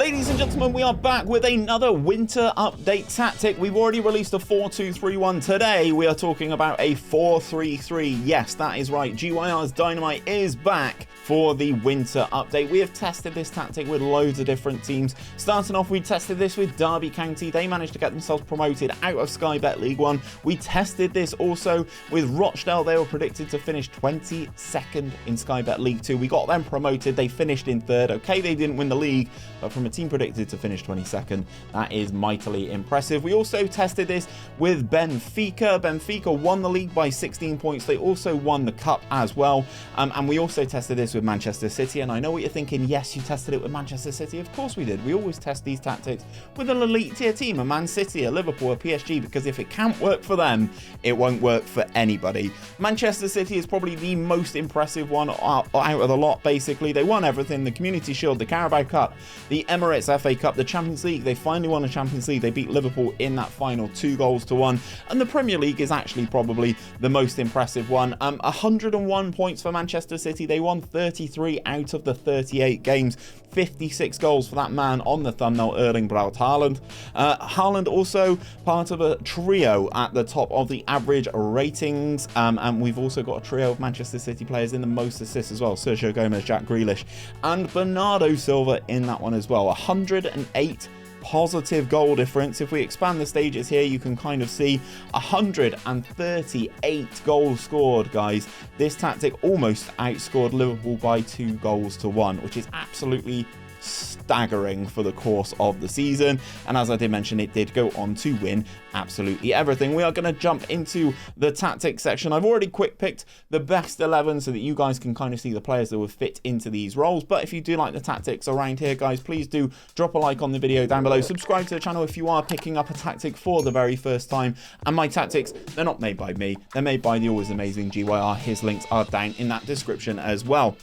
Ladies and gentlemen, we are back with another winter update tactic. We've already released a 4-2-3-1. Today, we are talking about a 4-3-3. Yes, that is right. GYR's Dynamite is back for the winter update. We have tested this tactic with loads of different teams. Starting off, we tested this with Derby County. They managed to get themselves promoted out of Sky Bet League 1. We tested this also with Rochdale. They were predicted to finish 22nd in Sky Bet League 2. We got them promoted. They finished in 3rd. Okay, they didn't win the league, but from a team predicted to finish 22nd, that is mightily impressive. We also tested this with Benfica. Benfica won the league by 16 points. They also won the cup as well. And we also tested this with Manchester City. And I know what you're thinking. Yes, you tested it with Manchester City. Of course we did. We always test these tactics with an elite tier team, a Man City, a Liverpool, a PSG, because if it can't work for them, it won't work for anybody. Manchester City is probably the most impressive one out of the lot, basically. They won everything: the Community Shield, the Carabao Cup, the Emirates FA Cup, the Champions League. They finally won the Champions League. They beat Liverpool in that final 2-1. And the Premier League is actually probably the most impressive one. 101 points for Manchester City. They won 33 out of the 38 games. 56 goals for that man on the thumbnail, 𝘼𝙗𝙤𝙪. Haaland also part of a trio at the top of the average ratings. And we've also got a trio of Manchester City players in the most assists as well: Sergio Gomez, Jack Grealish, and Bernardo Silva in that one as well. 108 positive goal difference. If we expand the stages here, you can kind of see 138 goals scored, guys. This tactic almost outscored Liverpool by 2-1, which is absolutely staggering for the course of the season. And as I did mention, it did go on to win absolutely everything. We are going to jump into the tactics section. I've already quick picked the best 11 so that you guys can kind of see the players that would fit into these roles. But if you do like the tactics around here, guys, please do drop a like on the video down below. Subscribe to the channel if you are picking up a tactic for the very first time. And my tactics, they're not made by me, they're made by the always amazing GYR. His links are down in that description as well.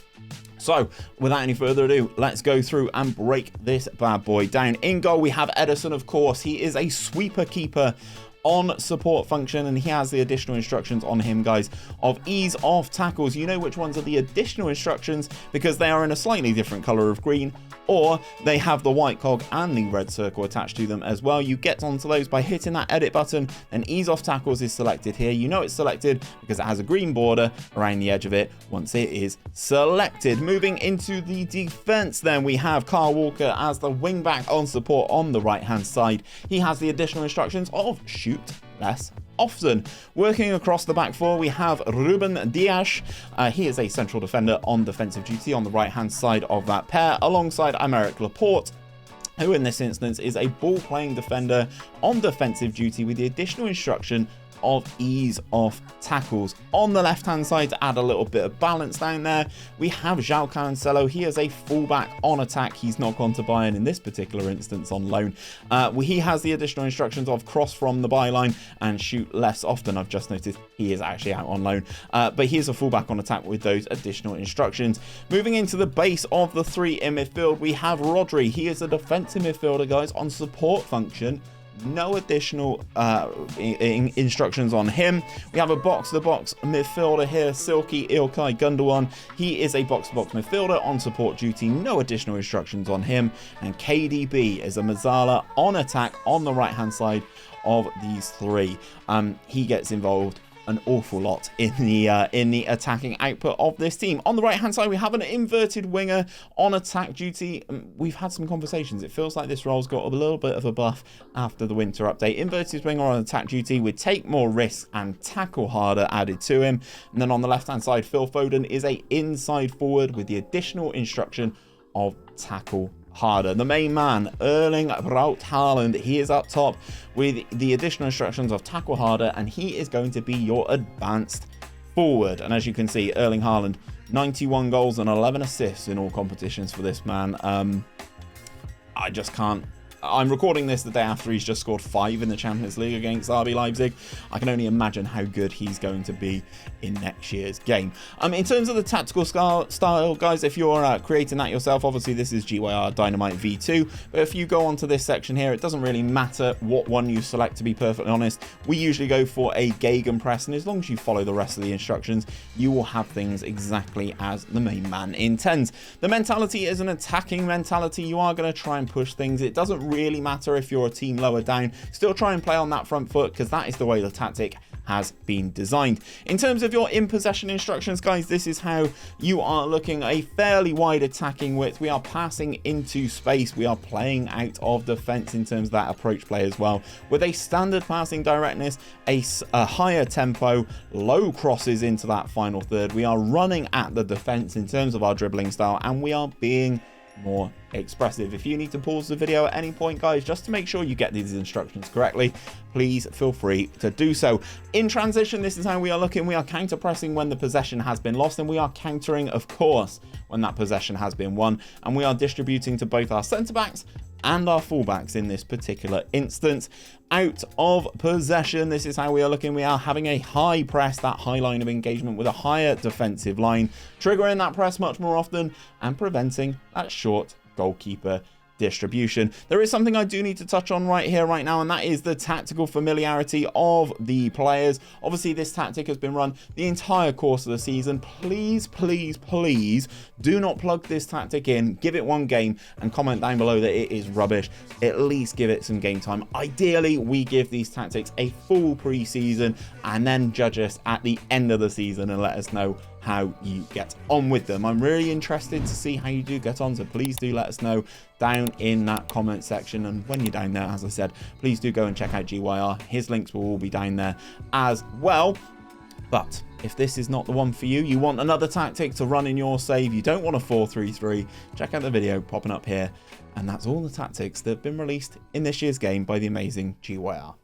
So, without any further ado, let's go through and break this bad boy down. In goal, we have Ederson, of course. He is a sweeper keeper on support function, and he has the additional instructions on him, guys, of ease off tackles. You know which ones are the additional instructions because they are in a slightly different color of green, or they have the white cog and the red circle attached to them as well. You get onto those by hitting that edit button, and ease off tackles is selected here. You know it's selected because it has a green border around the edge of it once it is selected. Moving into the defense, then we have Kyle Walker as the wing back on support on the right hand side. He has the additional instructions of shoot less often. Working across the back four, we have Rúben Dias. He is a central defender on defensive duty on the right hand side of that pair, alongside Aymeric Laporte, who in this instance is a ball playing defender on defensive duty with the additional instruction of ease off tackles. On the left hand side, to add a little bit of balance down there, we have João Cancelo. He is a fullback on attack. He's not gone to Bayern in this particular instance on loan. He has the additional instructions of cross from the byline and shoot less often. I've just noticed he is actually out on loan, but he is a fullback on attack with those additional instructions. Moving into the base of the three in midfield, we have Rodri. He is a defensive midfielder, guys, on support function. No additional instructions on him. We have a box-to-box midfielder here, Silky Ilkay Gundogan. He is a box-to-box midfielder on support duty. No additional instructions on him. And KDB is a Mezzala on attack on the right-hand side of these three. He gets involved an awful lot in the attacking output of this team. On the right hand side, we have an inverted winger on attack duty. We've had some conversations. It feels like this role's got a little bit of a buff after the winter update. Inverted winger on attack duty would take more risks and tackle harder added to him. And then on the left hand side, Phil Foden is a inside forward with the additional instruction of tackle harder. The main man, 𝘼𝙗𝙤𝙪, he is up top with the additional instructions of tackle harder, and he is going to be your advanced forward. And as you can see, 𝘼𝙗𝙪, 91 goals and 11 assists in all competitions for this man. I just can't I'm recording this the day after he's just scored 5 in the Champions League against RB Leipzig. I can only imagine how good he's going to be in next year's game. In terms of the tactical style, guys, if you're creating that yourself, obviously this is GYR Dynamite V2, but if you go onto this section here, it doesn't really matter what one you select, to be perfectly honest. We usually go for a Gegenpress, and as long as you follow the rest of the instructions, you will have things exactly as the main man intends. The mentality is an attacking mentality. You are going to try and push things. It doesn't really matter if you're a team lower down. Still try and play on that front foot, because that is the way the tactic has been designed. In terms of your in possession instructions, guys, this is how you are looking. A fairly wide attacking width. We are passing into space. We are playing out of defense in terms of that approach play as well, with a standard passing directness, a higher tempo, low crosses into that final third. We are running at the defense in terms of our dribbling style, and we are being more expressive. If you need to pause the video at any point, guys, just to make sure you get these instructions correctly, please feel free to do so. In transition, this is how we are looking. We are counter pressing when the possession has been lost, and we are countering, of course, when that possession has been won, and we are distributing to both our centre backs and our fullbacks in this particular instance. Out of possession, this is how we are looking. We are having a high press, that high line of engagement with a higher defensive line, triggering that press much more often and preventing that short goalkeeper distribution. There is something I do need to touch on right here, right now, and that is the tactical familiarity of the players. Obviously, this tactic has been run the entire course of the season. Please, please, please do not plug this tactic in. Give it one game and comment down below that it is rubbish. At least give it some game time. Ideally, we give these tactics a full pre-season and then judge us at the end of the season and let us know how you get on with them. I'm really interested to see how you do get on, so please do let us know down in that comment section. And when you're down there, as I said, please do go and check out GYR. His links will all be down there as well. But if this is not the one for you, you want another tactic to run in your save, you don't want a 4-3-3, check out the video popping up here. And that's all the tactics that have been released in this year's game by the amazing GYR.